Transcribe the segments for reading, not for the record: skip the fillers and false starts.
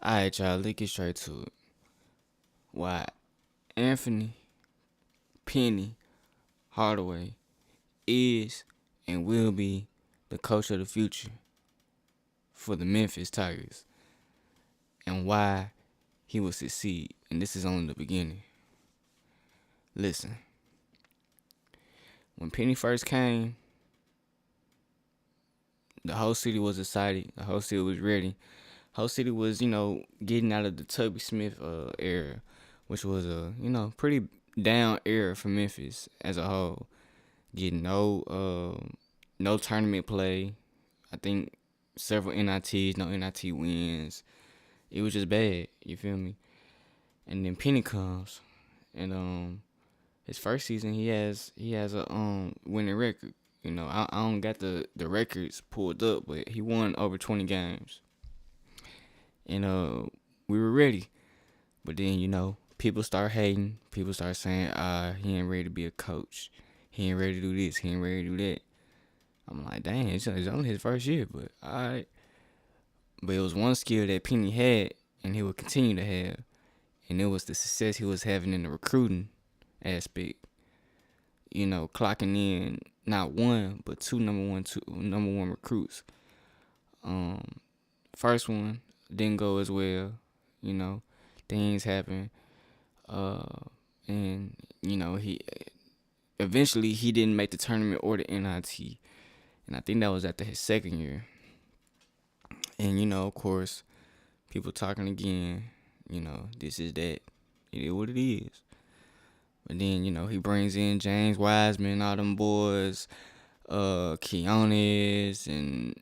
Alright, y'all, let's get straight to it. Why Anthony Penny Hardaway is and will be the coach of the future for the Memphis Tigers, and why he will succeed. And this is only the beginning. Listen, when Penny first came, the whole city was excited. The whole city was ready. Whole city was, getting out of the Tubby Smith era, which was a, pretty down era for Memphis as a whole. Getting no tournament play. I think several NITs, no NIT wins. It was just bad. You feel me? And then Penny comes, and his first season he has a winning record. I don't got the records pulled up, but he won over 20 games. And we were ready. But then, people start hating. People start saying, he ain't ready to be a coach. He ain't ready to do this. He ain't ready to do that. I'm like, dang, it's only his first year, but alright. But it was one skill that Penny had, and he would continue to have. And it was the success he was having in the recruiting aspect. Clocking in not one, but two number one recruits. First one didn't go as well. Things happen. And he eventually he didn't make the tournament or the NIT, and I think that was after his second year. And of course, people talking again. This is that. It is what it is. But then he brings in James Wiseman, all them boys, Keonis, and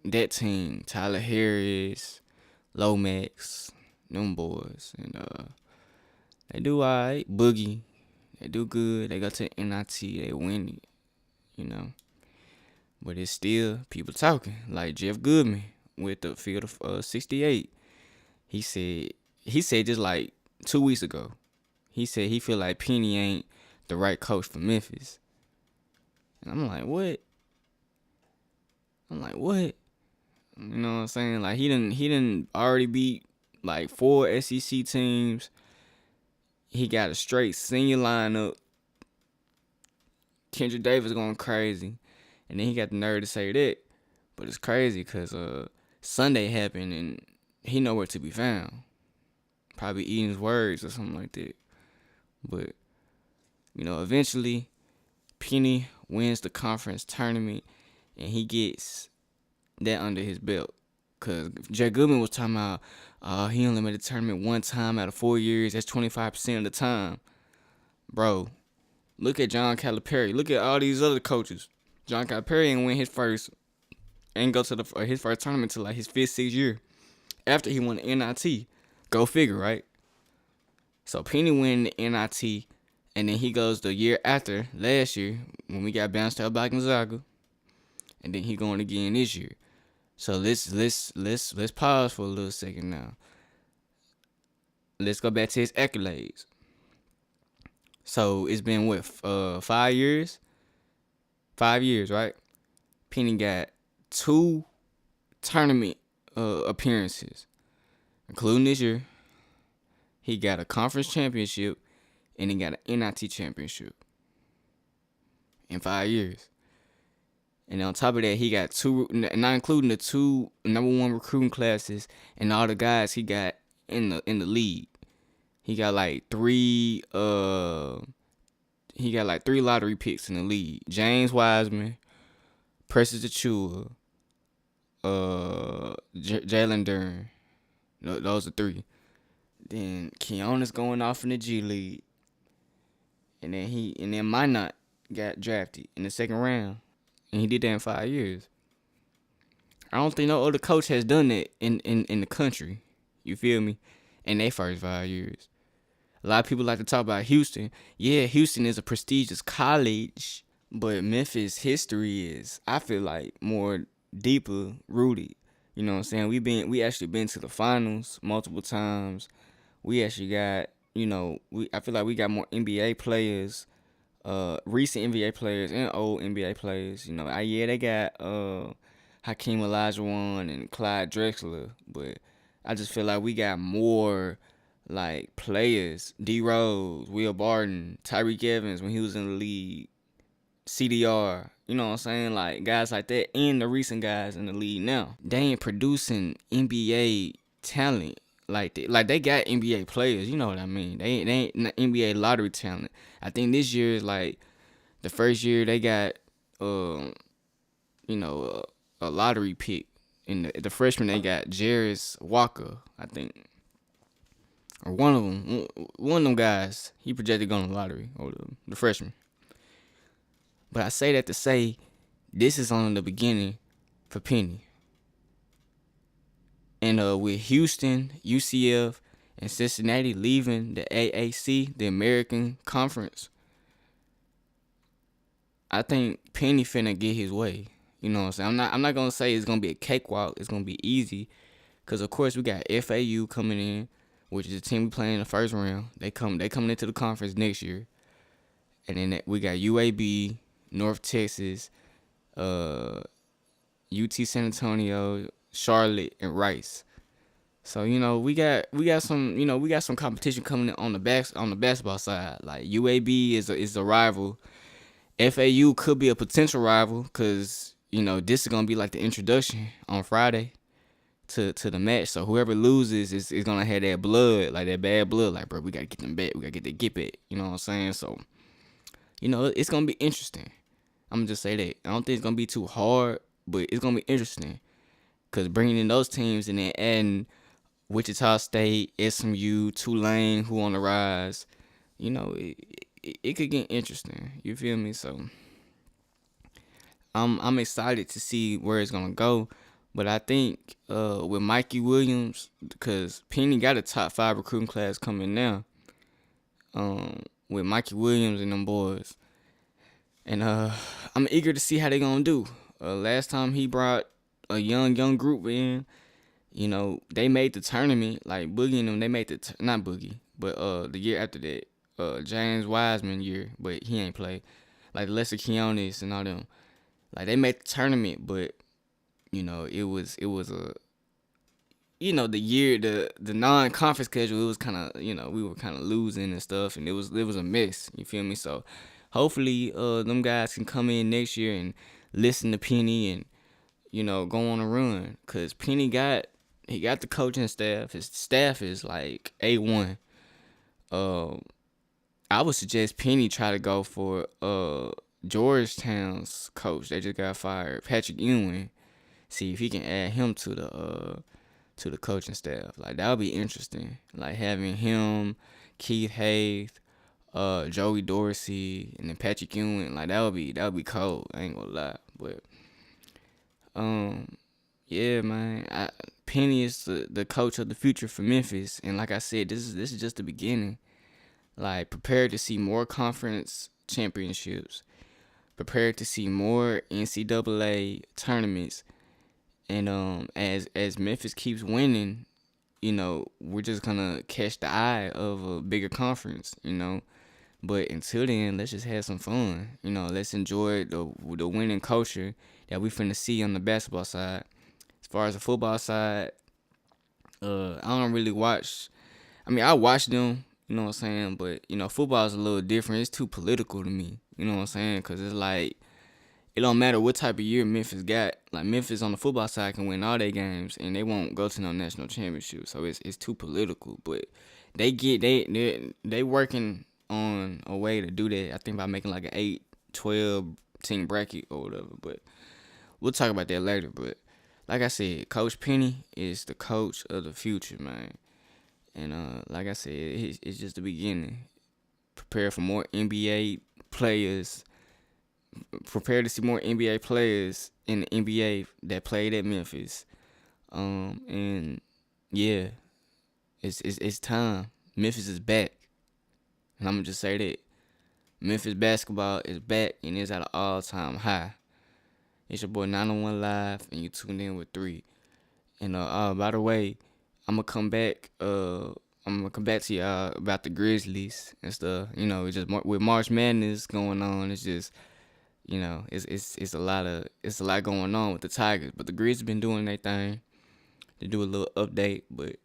that team, Tyler Harris, Lomax, them boys, and they do alright. Boogie, they do good. They go to NIT, they win it, But it's still people talking. Like Jeff Goodman with the field of 68. He said just like 2 weeks ago. He said he feel like Penny ain't the right coach for Memphis. And I'm like, what? You know what I'm saying? Like he didn't already beat like 4 SEC teams. He got a straight senior lineup. Kendrick Davis going crazy. And then he got the nerve to say that. But it's crazy because Sunday happened and he nowhere to be found. Probably eating his words or something like that. But, eventually Penny wins the conference tournament and he gets that under his belt. Because Jay Goodman was talking about he only made the tournament one time out of 4 years. That's 25% of the time. Bro, look at John Calipari. Look at all these other coaches. John Calipari ain't win ain't go to his first tournament till like his 5th, 6th year. After he won the NIT. Go figure, right? So Penny win the NIT, and then he goes the year after, last year, when we got bounced out by Gonzaga. And then he going again this year. So let's pause for a little second now. Let's go back to his accolades. So it's been 5 years? 5 years, right? Penny got 2 tournament appearances, including this year. He got a conference championship and he got an NIT championship in 5 years. And on top of that, he got 2, not including the 2 number 1 recruiting classes and all the guys he got in the league. He got like 3 lottery picks in the league. James Wiseman, Precious Achiuwa, Jalen Duren. Those are 3. Then Keonis going off in the G League. And then Minot got drafted in the second round. And he did that in 5 years. I don't think no other coach has done that in the country. You feel me? In their first 5 years. A lot of people like to talk about Houston. Yeah, Houston is a prestigious college, but Memphis history is, I feel like, more deeper rooted. You know what I'm saying? We actually been to the finals multiple times. We actually got, I feel like we got more NBA players, recent NBA players and old NBA players. They got Hakeem Olajuwon and Clyde Drexler, but I just feel like we got more like players. D Rose, Will Barton, Tyreek Evans when he was in the league, CDR. You know what I'm saying? Like guys like that, and the recent guys in the league now. They ain't producing NBA talent like that. Like they got NBA players. You know what I mean? They ain't NBA lottery talent. I think this year is like the first year they got, you know, a lottery pick. In the freshman, they got Jarris Walker, I think, or one of them. One of them guys, he projected going to the lottery, or the freshman. But I say that to say, this is only the beginning for Penny. And with Houston, UCF, and Cincinnati leaving the AAC, the American Conference, I think Penny finna get his way. You know what I'm saying? I'm not gonna say it's gonna be a cakewalk. It's gonna be easy, cause of course we got FAU coming in, which is a team we playing in the first round. They coming into the conference next year, and then we got UAB, North Texas, UT San Antonio, Charlotte, and Rice. So you know we got some competition coming in on the basketball side. Like UAB is a rival. FAU could be a potential rival because you know this is gonna be like the introduction on Friday to the match. So whoever loses is gonna have that blood, like that bad blood. Like bro, we gotta get them back. We gotta get that get back. You know what I'm saying? So you know it's gonna be interesting. I'm gonna just say that. I don't think it's gonna be too hard, but it's gonna be interesting because bringing in those teams and then adding Wichita State, SMU, Tulane, who on the rise, you know, it could get interesting. You feel me? So I'm excited to see where it's gonna go. But I think with Mikey Williams, because Penny got a top 5 recruiting class coming now. With Mikey Williams and them boys. And I'm eager to see how they gonna do. Last time he brought a young group in, you know, they made the tournament. Like Boogie and them, they made not Boogie, but the year after that, James Wiseman year, but he ain't play. Like Lester Quinones and all them, like they made the tournament, but you know it was a, you know, the year the non-conference schedule, it was kind of, you know, we were kind of losing and stuff, and it was a mess. You feel me? So hopefully them guys can come in next year and listen to Penny and, you know, go on a run, cause Penny got the coaching staff. His staff is like A1. I would suggest Penny try to go for Georgetown's coach. They just got fired, Patrick Ewing. See if he can add him to the coaching staff. Like that would be interesting. Like having him, Keith Hayes, Joey Dorsey, and then Patrick Ewing. Like that would be cold. I ain't gonna lie, but yeah, man. Penny is the coach of the future for Memphis, and like I said, this is just the beginning. Like, prepare to see more conference championships, prepare to see more NCAA tournaments, and as Memphis keeps winning, you know, we're just gonna catch the eye of a bigger conference, you know. But until then, let's just have some fun, you know. Let's enjoy the winning culture that we finna see on the basketball side. As far as the football side, I don't really watch. I mean, I watch them, you know what I'm saying? But, you know, football is a little different. It's too political to me, you know what I'm saying? Because it's like, it don't matter what type of year Memphis got. Like, Memphis on the football side can win all their games, and they won't go to no national championship. So it's too political. But they working on a way to do that. I think by making like an 8-12 team bracket or whatever. But we'll talk about that later. But like I said, Coach Penny is the coach of the future, man. And like I said, it's just the beginning. Prepare for more NBA players. Prepare to see more NBA players in the NBA that played at Memphis. And yeah, it's time. Memphis is back, and I'm gonna just say that Memphis basketball is back and it's at an all-time high. It's your boy 901 Live, and you tuned in with 3. And by the way, I'm gonna come back to y'all about the Grizzlies and stuff. You know, it's just with March Madness going on. It's just, you know, it's a lot going on with the Tigers. But the Grizzlies been doing their thing. to do a little update. But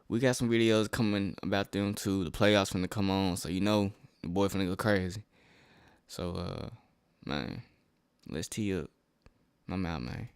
we got some videos coming about them too. The playoffs finna come on, so you know the boy finna go crazy. So man, let's tee up. I'm out, man.